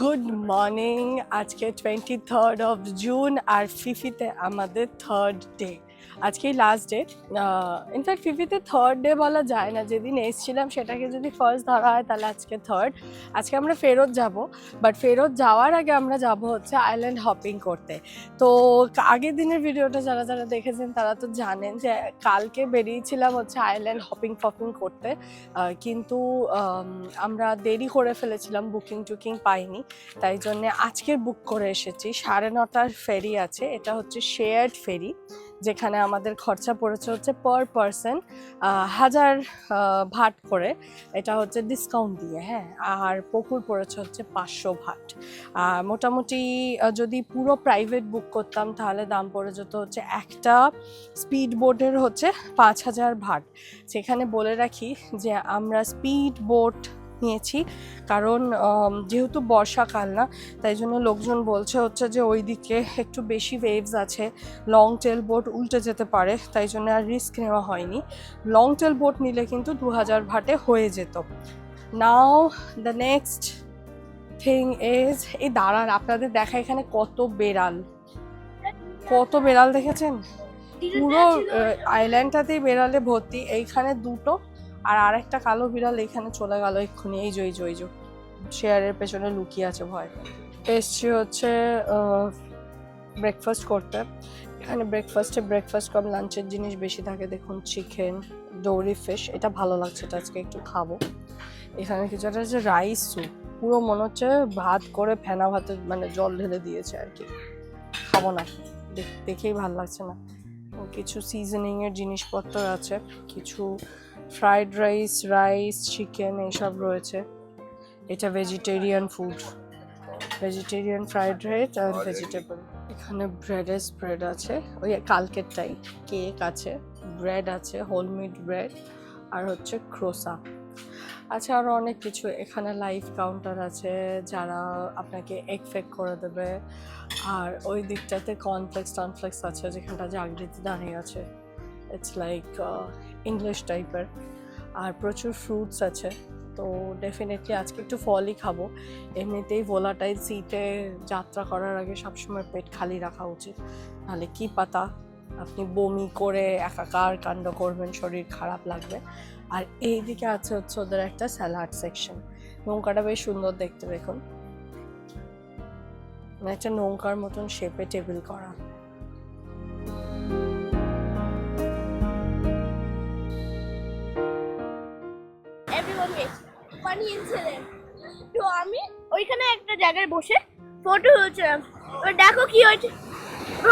Good morning. আজকে 23rd of June আর ফিফিতে আমাদের থার্ড ডে। আজকেই লাস্ট ডে। ইনফ্যাক্ট ফিফিতে থার্ড ডে বলা যায় না, যেদিন এসেছিলাম সেটাকে যদি ফার্স্ট ধরা হয় তাহলে আজকে থার্ড। আজকে আমরা ফেরত যাব, বাট ফেরত যাওয়ার আগে আমরা যাব হচ্ছে আইল্যান্ড হপিং করতে। তো আগের দিনের ভিডিওটা যারা যারা দেখেছেন তারা তো জানেন যে কালকে বেরিয়েছিলাম হচ্ছে আইল্যান্ড হপিং করতে, কিন্তু আমরা দেরি করে ফেলেছিলাম, বুকিং টুকিং পাইনি, তাই জন্যে আজকে বুক করে এসেছি। 9:30টার ফেরি আছে, এটা হচ্ছে শেয়ার্ড ফেরি, যেখানে আমাদের খরচা পড়েছে হচ্ছে পার পারসন 1000 ভাট করে। এটা হচ্ছে ডিসকাউন্ট দিয়ে, হ্যাঁ। আর পুকুর পড়েছে হচ্ছে 500 ভাট। মোটামুটি যদি পুরো প্রাইভেট বুক করতাম তাহলে দাম পড়ে যেত হচ্ছে একটা স্পিড বোটের হচ্ছে 5000 ভাট। সেখানে বলে রাখি যে আমরা স্পিড বোট নিয়েছি, কারণ যেহেতু বর্ষাকাল না, তাই জন্য লোকজন বলছে হচ্ছে যে ওই দিকে একটু বেশি ওয়েভস আছে, লং টেল বোট উল্টে যেতে পারে, তাই জন্য আর রিস্ক নেওয়া হয়নি। লং টেল বোট নিলে কিন্তু 2000 ভাটে হয়ে যেত। নাও দ্য নেক্সট থিং ইজ, এই দাঁড়ান আপনাদের দেখা, এখানে কত বেড়াল, কত বেড়াল দেখেছেন? পুরো আইল্যান্ডটাতেই বেড়ালে ভর্তি। এইখানে দুটো, আর আরেকটা কালো বিড়াল এইখানে চলে গেল এক্ষুনি। এই যে শেয়ারের পেছনে লুকিয়ে আছে ভয়। এসছি হচ্ছে ব্রেকফাস্ট করতে। এখানে ব্রেকফাস্ট কম, লাঞ্চের জিনিস বেশি থাকে। দেখুন চিকেন, ডোরি ফিশ, এটা ভালো লাগছে, এটা আজকে একটু খাবো। এখানে কিছু একটা হচ্ছে রাইস স্যুপ, পুরো মনে হচ্ছে ভাত করে ফেনা ভাতের মানে জল ঢেলে দিয়েছে আর কি। খাবো না, দেখেই ভালো লাগছে না। কিছু সিজনিংয়ের জিনিসপত্র আছে, কিছু ফ্রাইড রাইস, চিকেন এইসব রয়েছে। এটা vegetarian food, vegetarian fried rice আর ভেজিটেবল। এখানে স্প্রেড আছে, ওই কালকেরটাই। কেক আছে, ব্রেড আছে, হোলমিট ব্রেড, আর হচ্ছে ক্রোসা আছে, আরও অনেক কিছু। এখানে লাইভ কাউন্টার আছে যারা আপনাকে এগ ফেক করে দেবে। আর ওই দিকটাতে কর্নফ্লেক্স আছে, যেখানটা জাগৃতি দাঁড়িয়ে আছে। ইটস লাইক ইংলিশ টাইপের। আর প্রচুর ফ্রুটস আছে, তো ডেফিনেটলি আজকে একটু ফলই খাবো। এমনিতেই ভোলাটাইল সিটে যাত্রা করার আগে সবসময় পেট খালি রাখা উচিত, নাহলে কি পাতা আপনি বমি করে একাকার কাণ্ড করবেন, শরীর খারাপ লাগবে। আর এই দিকে আছে হচ্ছে ওদের একটা স্যালাড সেকশন। নৌকাটা বেশ সুন্দর দেখতে, দেখুন, একটা নৌকার মতন শেপে টেবিল করা। তো আমি ওইখানে একটা জায়গায় বসে ফটো তুলছিলাম। দেখো কি হয়েছে,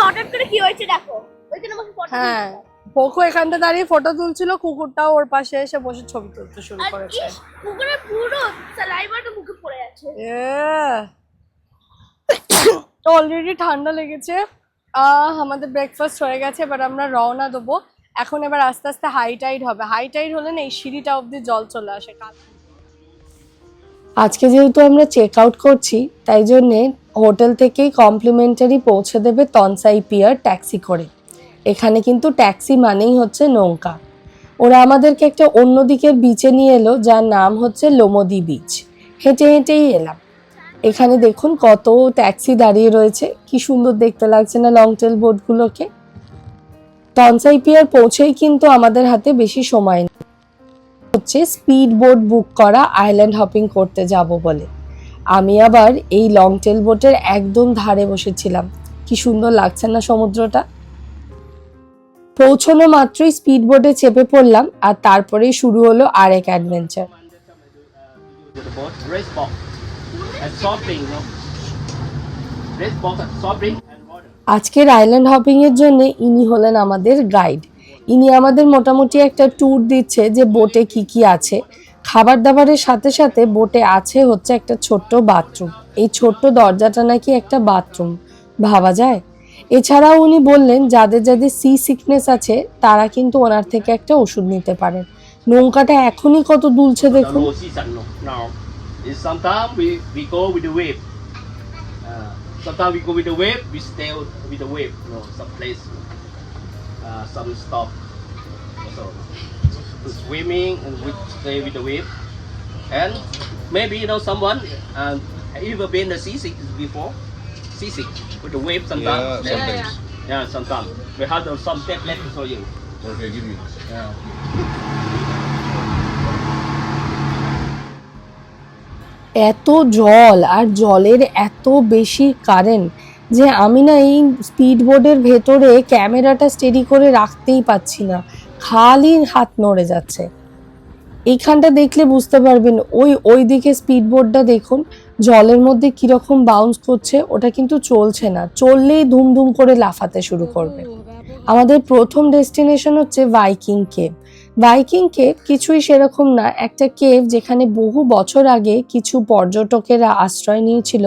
হঠাৎ করে কি হয়েছে দেখো, ওইখানে বসে ফটো। হ্যাঁ, পোকো এখানটা দাঁড়িয়ে ফটো তুলছিল, কুকুরটাও ওর পাশে এসে বসে ছবি তুলতে শুরু করেছে। কুকুরের পুরো সালাইভাটা মুখে পড়ে আছে। অলরেডি ঠান্ডা লেগেছে। আমাদের ব্রেকফাস্ট হয়ে গেছে, এবার আমরা রওনা দেবো। এখন এবার আস্তে আস্তে হাই টাইড হবে। হাই টাইড হলে না এই সিঁড়িটা অবধি জল চলে আসে। আজকে যেহেতু আমরা চেক আউট করছি, তাই জন্যে হোটেল থেকেই কমপ্লিমেন্টারি পৌঁছে দেবে তনসাই পিয়ার ট্যাক্সি করে। এখানে কিন্তু ট্যাক্সি মানেই হচ্ছে নৌকা। ওরা আমাদেরকে একটা অন্য দিকের বিচে নিয়ে এলো, যার নাম হচ্ছে লোমদি বিচ। হেঁটে হেঁটেই এলাম। এখানে দেখুন কত ট্যাক্সি দাঁড়িয়ে রয়েছে, কি সুন্দর দেখতে লাগছে না লং টেল বোটগুলোকে। তনসাই পিয়ার পৌঁছেই কিন্তু আমাদের হাতে বেশি সময় নেই, হচ্ছে স্পিড বোট বুক করা আইল্যান্ড হপিং করতে যাব বলে। আমি আবার এই লং টেল বোটের একদম ধারে বসেছিলাম। কি সুন্দর লাগছে না সমুদ্রটা। পৌঁছানো মাত্রই স্পিড বোটে চেপে পড়লাম, আর তারপরেই শুরু হলো আরেক অ্যাডভেঞ্চার। আজকের আইল্যান্ড হপিং এর জন্য ইনি হলেন আমাদের গাইড। ইনি আমাদের মোটামুটি একটা ট্যুর দিচ্ছে যে বোটে কি কি আছে। খাবার দাবারের সাথে সাথে বোটে আছে হচ্ছে একটা ছোট্ট বাথরুম। এই ছোট্ট দরজাটা নাকি একটা বাথরুম, ভাবা যায়। এছাড়াও উনি বললেন যাদের যাদের সি সিকনেস আছে তারা কিন্তু ওনার থেকে একটা ওষুধ নিতে পারেন। নৌকাটা এখনই কত দুলছে দেখুন। Sometimes we go with the wave, we stay with the wave, some place, some stop. So swimming and we stay with the wave. And maybe someone Have you ever been to seasick before? Seasick with the wave sometimes. Yeah, sometimes. Yeah, sometimes. We have some tablet to show you. Okay, give me. Yeah. এত জল আর জলের এত বেশি current যে আমি না এই speed বোর্ডের ভেতরে ক্যামেরাটা স্টেডি করে রাখতেই পাচ্ছি না, খালি হাত নড়ে যাচ্ছে। এইখানটা দেখলে বুঝতে পারবেন, ওই দিকে স্পিড বোর্ডটা দেখুন জলের মধ্যে কিরকম বাউন্স করছে, ওটা কিন্তু চলছে না, চললেই ধুমধুম করে লাফাতে শুরু করবে। আমাদের প্রথম ডেস্টিনেশন হচ্ছে ভাইকিং কেভ। ভাইকিং কেভ কিছুই সেরকম না, একটা কেভ যেখানে বহু বছর আগে কিছু পর্যটকেরা আশ্রয় নিয়েছিল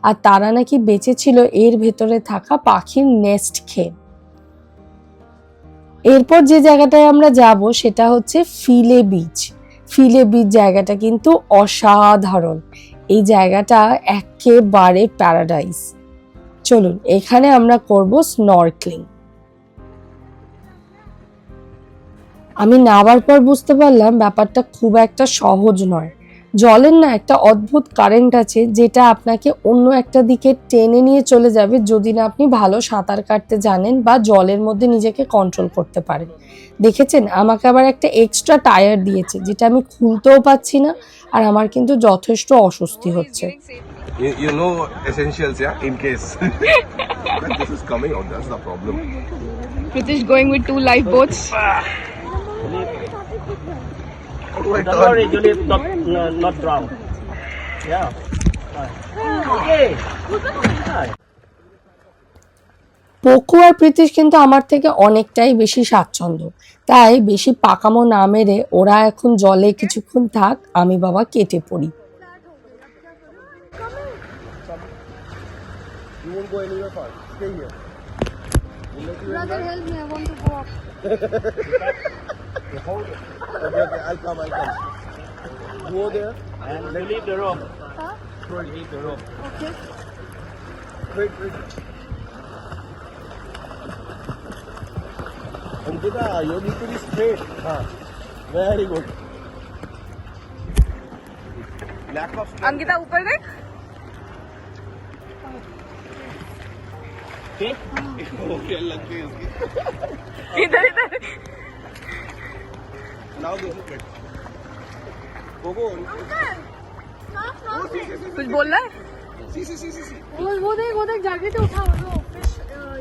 আর তারা নাকি বেঁচেছিল এর ভেতরে থাকা পাখির নেস্ট খেয়ে। এরপর যে জায়গাটায় আমরা যাব সেটা হচ্ছে ফিলে বিচ। ফিলে বিচ জায়গাটা কিন্তু অসাধারণ, এই জায়গাটা একেবারে প্যারাডাইস। চলুন এখানে আমরা করব স্নরকেলিং। আমি নামার পর বুঝতে পারলাম ব্যাপারটা খুব একটা সহজ নয়। জলের না একটা অদ্ভুত কারেন্ট আছে যেটা আপনাকে অন্য একটা দিকে টেনে নিয়ে চলে যাবে যদি না আপনি ভালো সাঁতার কাটতে জানেন বা জলের মধ্যে নিজেকে কন্ট্রোল করতে পারেন। দেখেছেন, আমাকে আবার একটা এক্সট্রা টায়ার দিয়েছে যেটা আমি খুলতেও পাচ্ছি না, আর আমার কিন্তু যথেষ্ট অস্বস্তি হচ্ছে। You know essentials, yeah, in case. But this is coming out, that's the problem. Pritish going with 2 lifeboats. How do I Don't turn? worry, you need not drown. Yeah. Okay. Poko আর প্রীতিশ কিন্তু আমার থেকে অনেকটাই বেশি স্বাচ্ছন্দ্য, তাই বেশি পাকামো না মেরে ওরা এখন জলে কিছুক্ষণ থাক, আমি বাবা কেটে পড়ি। You won't go anywhere far. Stay here. Brother, help me. I want to go up. Okay, I'll come. Go there. And leave the rope. Huh? Leave the rope. Okay. Wait. Ankita, you need to be straight. Very good. Lack of strength. Ankita ऊपर देख. Okay. Okay, लग गई उसकी. इधर. Now this is it. Go. कुछ बोल रहा है? See. वो देख जाके तो उठा वो फिश.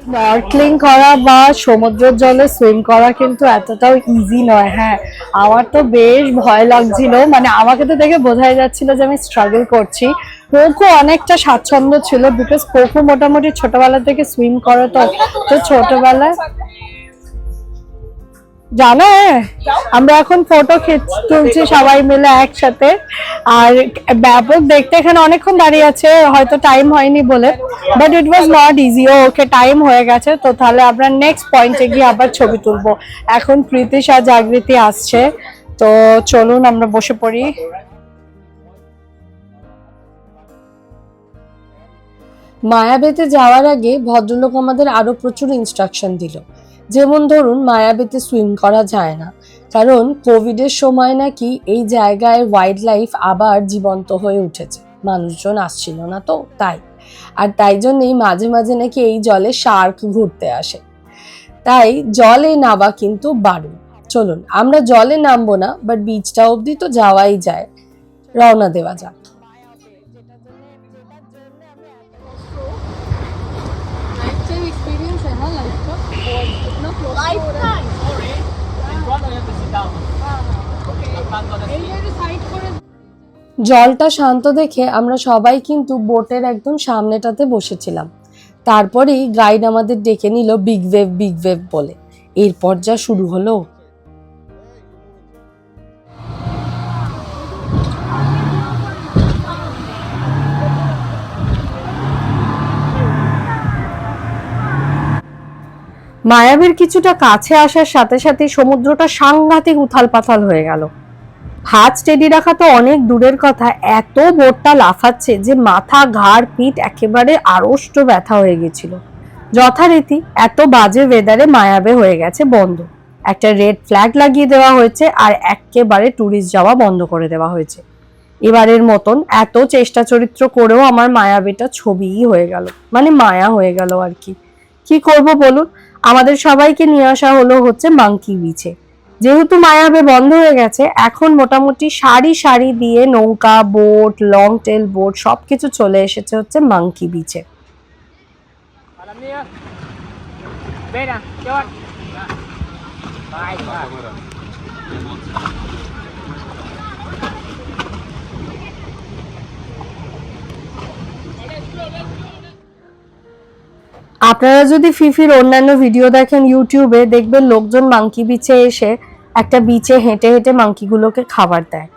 স্নরকেলিং করা বা সমুদ্রের জলে সুইম করা কিন্তু এতটাও ইজি নয়। হ্যাঁ, আমার তো বেশ ভয় লাগছিল, মানে আমাকে তো দেখে বোঝাই যাচ্ছিল যে আমি স্ট্রাগল করছি। পোকো অনেকটা স্বাচ্ছন্দ্য ছিল, বিকজ পোকো মোটামুটি ছোটবেলা থেকে সুইম করে, তো ছোটবেলায় জানো আমরা এখন ফটো তুলছি সবাই মিলে একসাথে, আর ব্যাপক দেখতে এখানে অনেকক্ষণ দাঁড়িয়ে আছে, হয়তো টাইম হয়নি বলে, but it was not easy. Okay time হয়ে গেছে, তো তাহলে আমরা নেক্সট পয়েন্টে গিয়ে আবার ছবি তুলবো। এখন প্রীতিশ আর জাগৃতি আসছে, তো চলুন আমরা বসে পড়ি। মায়াবেতে যাওয়ার আগে ভদ্রলোক আমাদের আরো প্রচুর ইনস্ট্রাকশন দিল, যেমন ধরুন মায়াবেতে সুইম করা যায় না, কারণ কোভিডের সময় নাকি এই জায়গায় ওয়াইল্ড লাইফ আবার জীবন্ত হয়ে উঠেছে, মানুষজন আসছিল না তো তাই, আর তাই জন্যই মাঝে মাঝে নাকি এই জলে শার্ক ঘুরতে আসে, তাই জলে নামা কিন্তু বারণ। চলুন আমরা জলে নামবো না, বাট বিচটা অবধি তো যাওয়াই যায়, রওনা দেওয়া যাক। लाइफ एक्सपीरियंस है ना लाइफ का. इतना close Lifetime. In front of you to sit down. Area side করে জলটা শান্ত দেখে আমরা সবাই কিন্তু বোটের একদম সামনেটাতে বসেছিলাম। তারপরেই গাইড আমাদের ডেকে নিল বিগ ওয়েভ বলে। এরপর যা শুরু হলো, মায়াবীর কিছুটা কাছে আসার সাথে সাথে সমুদ্রটা সাংঘাতিক উথাল পাথাল হয়ে গেল। হাত স্টেডি রাখা তো অনেক দূরের কথা, এত বোটটা লাফাচ্ছে যে মাথা ঘাড় পিঠ একেবারে আড়ষ্ট ব্যথা হয়ে গেছিল। যথারীতি এত বাজে ওয়েদারে মায়াবে হয়ে গেছে বন্ধ, একটা রেড ফ্ল্যাগ লাগিয়ে দেওয়া হয়েছে আর একেবারে ট্যুরিস্ট যাওয়া বন্ধ করে দেওয়া হয়েছে। এবারের মতন এত চেষ্টা চরিত্র করেও আমার মায়াবীটা ছবিই হয়ে গেল, মানে মায়া হয়ে গেল আর কি। কি করব বলুন, আমাদের সবাইকে নিয়ে আসা হলো হচ্ছে মাঙ্কি বিচে। যেহেতু মায়াবে বন্ধ হয়ে গেছে, এখন মোটামুটি সারি সারি দিয়ে নৌকা, বোট, লং টেল বোট সবকিছু চলে এসেছে হচ্ছে মাঙ্কি বিচে। আপনারা যদি ফিফির অন্যান্য ভিডিও দেখেন ইউটিউবে, দেখবেন লোকজন মাঙ্কি বিচে এসে একটা বিচে হেঁটে হেঁটে মাঙ্কিগুলোকে খাবার দেয়।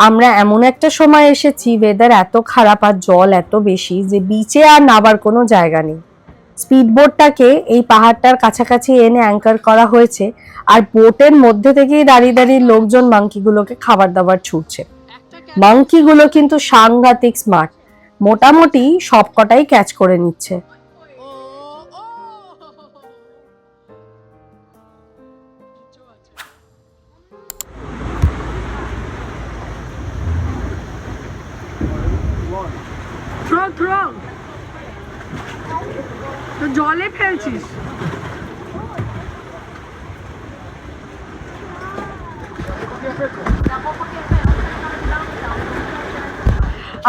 আমরা এমন একটা সময় এসেছি, ওয়েদার এত খারাপ আর জল এত বেশি যে বিচে আর নাবার কোনো জায়গা নেই। স্পিড বোটটাকে এই পাহাড়টার কাছাকাছি এনে অ্যাঙ্কার করা হয়েছে, আর বোটের মধ্যে থেকেই দাঁড়িয়ে দাঁড়িয়ে লোকজন মাঙ্কিগুলোকে খাবার দাবার ছুটছে। মাঙ্কিগুলো কিন্তু সাংঘাতিক স্মার্ট, মোটামুটি সবকটাই ক্যাচ করে নিচ্ছে। জলে ফেলছিস?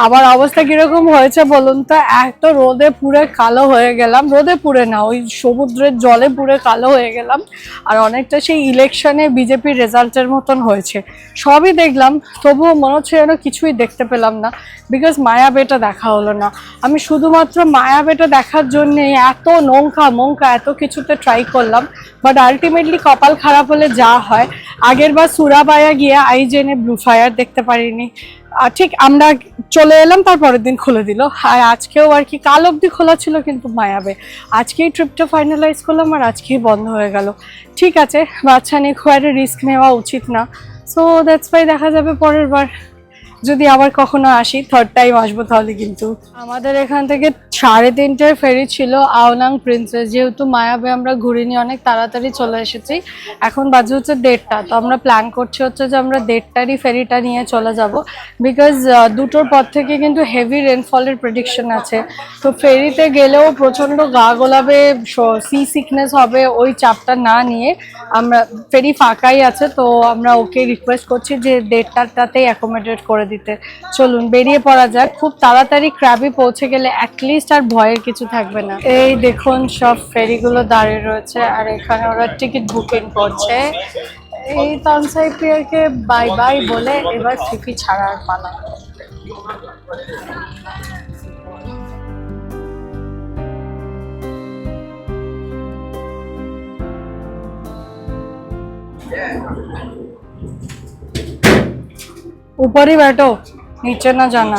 আমার অবস্থা কিরকম হয়েছে বলুন তো, এত রোদে পুরে কালো হয়ে গেলাম, রোদে পুরে না, ওই সমুদ্রের জলে পুরে কালো হয়ে গেলাম। আর অনেকটা সেই ইলেকশনে বিজেপির রেজাল্টের মতন হয়েছে। সবই দেখলাম, তবুও মনে হচ্ছে যেন কিছুই দেখতে পেলাম না, বিকজ মায়াবেটা দেখা হলো না। আমি শুধুমাত্র মায়াবেটা দেখার জন্যে এত নৌকা এত কিছুতে ট্রাই করলাম, বাট আলটিমেটলি কপাল খারাপ হলে যা হয়। আগের বার সুরাবায়া গিয়ে আইজেনে ব্লু ফায়ার দেখতে পারিনি, আর ঠিক আমরা চলে এলাম, তারপরের দিন খুলে দিল। আর আজকেও আর কি কাল অবধি খোলা ছিল, কিন্তু মায়াবে আজকেই ট্রিপটা ফাইনালাইজ করলাম আর আজকেই বন্ধ হয়ে গেল। ঠিক আছে, বাচ্চা নিয়ে খুব একটা রিস্ক নেওয়া উচিত না, সো দ্যাটস ওয়াই দেখা যাবে পরের বার যদি আবার কখনো আসি, থার্ড টাইম আসবো তাহলে। কিন্তু আমাদের এখান থেকে 3:30টায় ফেরি ছিল আওনাং প্রিন্সেস। যেহেতু মায়াবে আমরা ঘুরিনি, অনেক তাড়াতাড়ি চলে এসেছি, এখন বাজে হচ্ছে 1:30। তো আমরা প্ল্যান করছি হচ্ছে যে আমরা 1:30টারই ফেরিটা নিয়ে চলে যাব, বিকজ 2টোর পর থেকে কিন্তু হেভি রেনফলের প্রেডিকশন আছে। তো ফেরিতে গেলেও প্রচণ্ড গা গোলাবে, সি সিকনেস হবে, ওই চাপটা না নিয়ে আমরা, ফেরি ফাঁকাই আছে, তো আমরা ওকে রিকোয়েস্ট করছি যে 1:30টাতেই অ্যাকোমোডেট করে দিতে। চলুন বেরিয়ে পড়া যাক, খুব তাড়াতাড়ি ক্র্যাবি পৌঁছে গেলে অ্যাটলিস্ট আর ভয়ের কিছু থাকবে না। এই দেখুন সব ফেরিগুলো দাঁড়িয়ে রয়েছে, আর এখানে ওরা টিকিট বুকিং করছে। এই তানসাই পিয়ারকে বাই বাই বলে এবার ফিফি ছাড়ার পালা। ऊपर ही बैठो, नीचे ना जाना।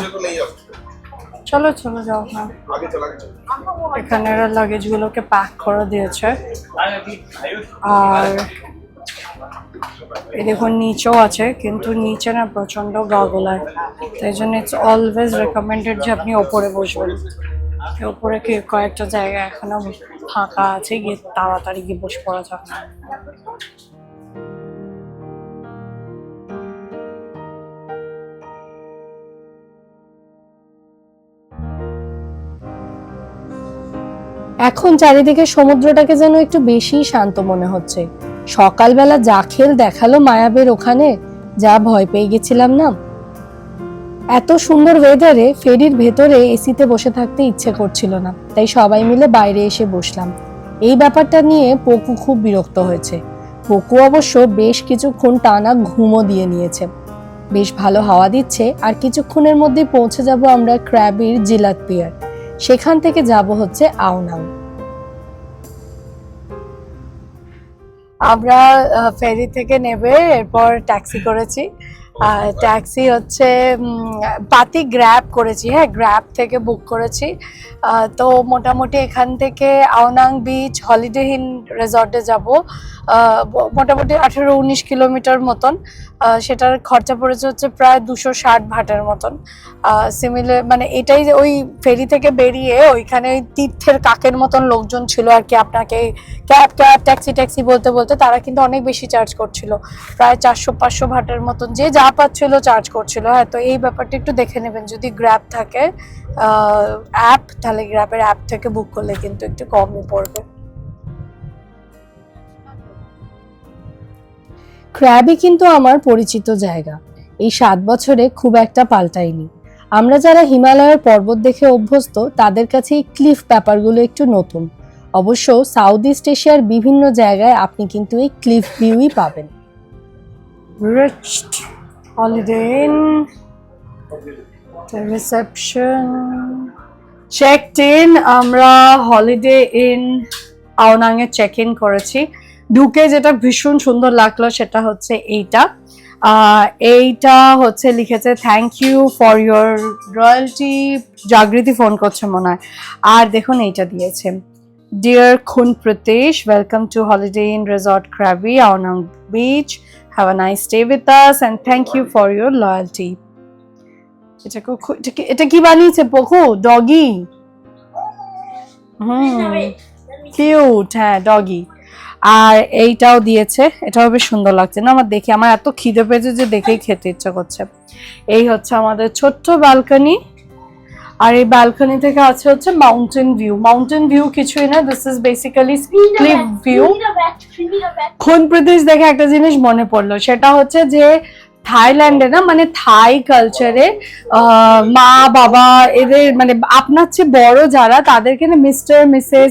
চলো চলো যাও। হ্যাঁ, এখানে এরা লাগেজ গুলোকে প্যাক করে দিয়েছে। আর এই দেখুন নিচেও আছে, কিন্তু নিচে না প্রচন্ড গা গোলায়, তাই জন্য ইটস অলওয়েজ রেকমেন্ডেড যে আপনি ওপরে বসবেন। ওপরে কি কয়েকটা জায়গা এখনো ফাঁকা আছে, গিয়ে তাড়াতাড়ি গিয়ে বসে পড়া যাক। এখন চারিদিকে সমুদ্রটাকে যেন একটু বেশি শান্ত মনে হচ্ছে। সকালবেলা যা খেল দেখালো মায়াবের ওখানে, যা ভয় পেয়ে গেছিলাম না। এত সুন্দর ওয়েদারে ফেরির ভেতরে এসিতে বসে থাকতে ইচ্ছে করছিল না, তাই সবাই মিলে বাইরে এসে বসলাম। এই ব্যাপারটা নিয়ে পোকু খুব বিরক্ত হয়েছে। পোকু অবশ্য বেশ কিছুক্ষণ টানা ঘুমও দিয়ে নিয়েছে। বেশ ভালো হাওয়া দিচ্ছে, আর কিছুক্ষণের মধ্যেই পৌঁছে যাব আমরা ক্র্যাবির জিলাত পিয়ার। সেখান থেকে যাব হচ্ছে আওনাং। আমরা ফেরি থেকে নেবে এরপর ট্যাক্সি করেছি। ট্যাক্সি হচ্ছে পাতি গ্র্যাব করেছি, হ্যাঁ গ্র্যাব থেকে বুক করেছি। তো মোটামুটি এখান থেকে আওনাং বিচ হলিডে ইন রিসর্টে যাব, মোটামুটি 18-19 কিলোমিটার মতন। সেটার খরচা পড়েছে হচ্ছে প্রায় 260 ভাটের মতন। সিমিলার মানে এটাই যে ওই ফেরি থেকে বেরিয়ে ওইখানে ওই তীর্থের কাকের মতন লোকজন ছিল আর কি, আপনাকে ক্যাব ট্যাক্সি বলতে বলতে তারা কিন্তু অনেক বেশি চার্জ করছিল, প্রায় 400-500 ভাটের মতন, যে যা পাচ্ছিল চার্জ করছিল। হ্যাঁ, তো এই ব্যাপারটা একটু দেখে নেবেন, যদি গ্র্যাব থাকে অ্যাপ, তাহলে গ্র্যাবের অ্যাপ থেকে বুক করলে কিন্তু একটু কমই পড়বে। ক্র্যাবই কিন্তু আমার পরিচিত জায়গা, এই 7 বছরে খুব একটা পাল্টায়নি। আমরা যারা হিমালয়ের পর্বত দেখে অভ্যস্ত তাদের কাছে এই ক্লিফ ব্যাপারগুলো একটু নতুন। অবশ্য সাউথ ইস্ট এশিয়ার বিভিন্ন জায়গায় আপনি কিন্তু এই ক্লিফ ভিউই পাবেন। Reached Holiday Inn, reception, checked in. আমরা হলিডে ইন আওনাং এ চেক ইন করেছি। ঢুকে যেটা ভীষণ সুন্দর লাগলো সেটা হচ্ছে এইটা হচ্ছে লিখেছে thank you for your royalty, Jagriti phone করছে মনে হয়। আর দেখুন এইটা দিয়েছে, dear Khun Pratish, welcome to Holiday Inn resort Krabi Ao Nang beach, have a nice stay with us and thank you for your loyalty. এটা কি বানিয়েছে পকু? ডগি? কিউট, হ্যাঁ ডগি। আর এইটাও দিয়েছে, এটাও বেশ সুন্দর লাগছে না আমার দেখে, আমার এত খিদে পেয়েছে যে দেখেই খেতে ইচ্ছা করছে। এই হচ্ছে আমাদের ছোট্ট ব্যালকনি, আর এই ব্যালকনি থেকে আছে হচ্ছে মাউন্টেন ভিউ কিছুই না, this is basically cliff view. খুন প্রদেশ দেখে একটা জিনিস মনে পড়লো, সেটা হচ্ছে যে থাইল্যান্ডে না, মানে থাই কালচারে মা বাবা এদের মানে আপনার চেয়ে বড় যারা তাদেরকে না মিস্টার মিসেস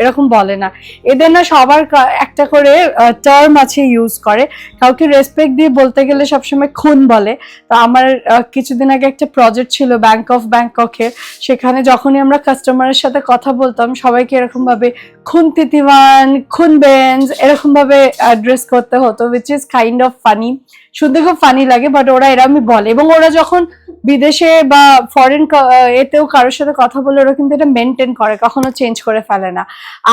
এরকম বলে না, এদের না সবার একটা করে টার্ম আছে ইউজ করে। কাউকে রেসপেক্ট দিয়ে বলতে গেলে সবসময় খুন বলে। তো আমার কিছুদিন আগে একটা প্রজেক্ট ছিল ব্যাংক অফ ব্যাংককে, সেখানে যখনই আমরা কাস্টমারের সাথে কথা বলতাম সবাইকে এরকম ভাবে খুন তিতিওয়ান, খুন বেঞ্জ এরকম ভাবে অ্যাড্রেস করতে হতো, which is kind of funny, শুনতে খুব ফানি লাগে, বাট ওরা এরকমই বলে। এবং ওরা যখন বিদেশে বা ফরেন এতেও কারোর সাথে কথা বলে ওরা কিন্তু এটা মেনটেন করে, কখনো চেঞ্জ করে ফেলে না।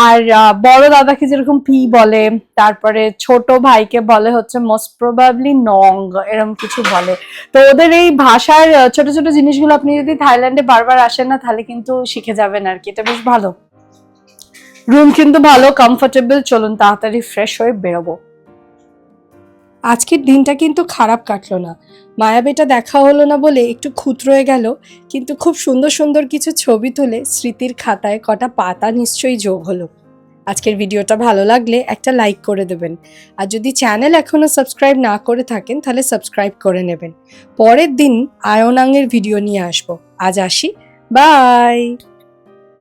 আর বড় দাদাকে যেরকম পি বলে, তারপরে ছোট ভাইকে বলে হচ্ছে মোস্ট প্রবাবলি নং, এরকম কিছু বলে। তো ওদের এই ভাষার ছোট ছোট জিনিসগুলো আপনি যদি থাইল্যান্ডে বারবার আসেন না তাহলে কিন্তু শিখে যাবেন আর কি। এটা বেশ ভালো, রুম কিন্তু ভালো, কমফোর্টেবল। চলুন তাড়াতাড়ি ফ্রেশ হয়ে বেরোবো। আজকের দিনটা কিন্তু খারাপ কাটলো না, মায়াবেটা দেখা হলো না বলে একটু খুঁত রয়ে গেল, কিন্তু খুব সুন্দর সুন্দর কিছু ছবি তুলে স্মৃতির খাতায় কটা পাতা নিশ্চয়ই যোগ হলো। আজকের ভিডিওটা ভালো লাগলে একটা লাইক করে দেবেন, আর যদি চ্যানেল এখনো সাবস্ক্রাইব না করে থাকেন তাহলে সাবস্ক্রাইব করে নেবেন। পরের দিন আয়োনাংয়ের ভিডিও নিয়ে আসবো। আজ আসি, বাই।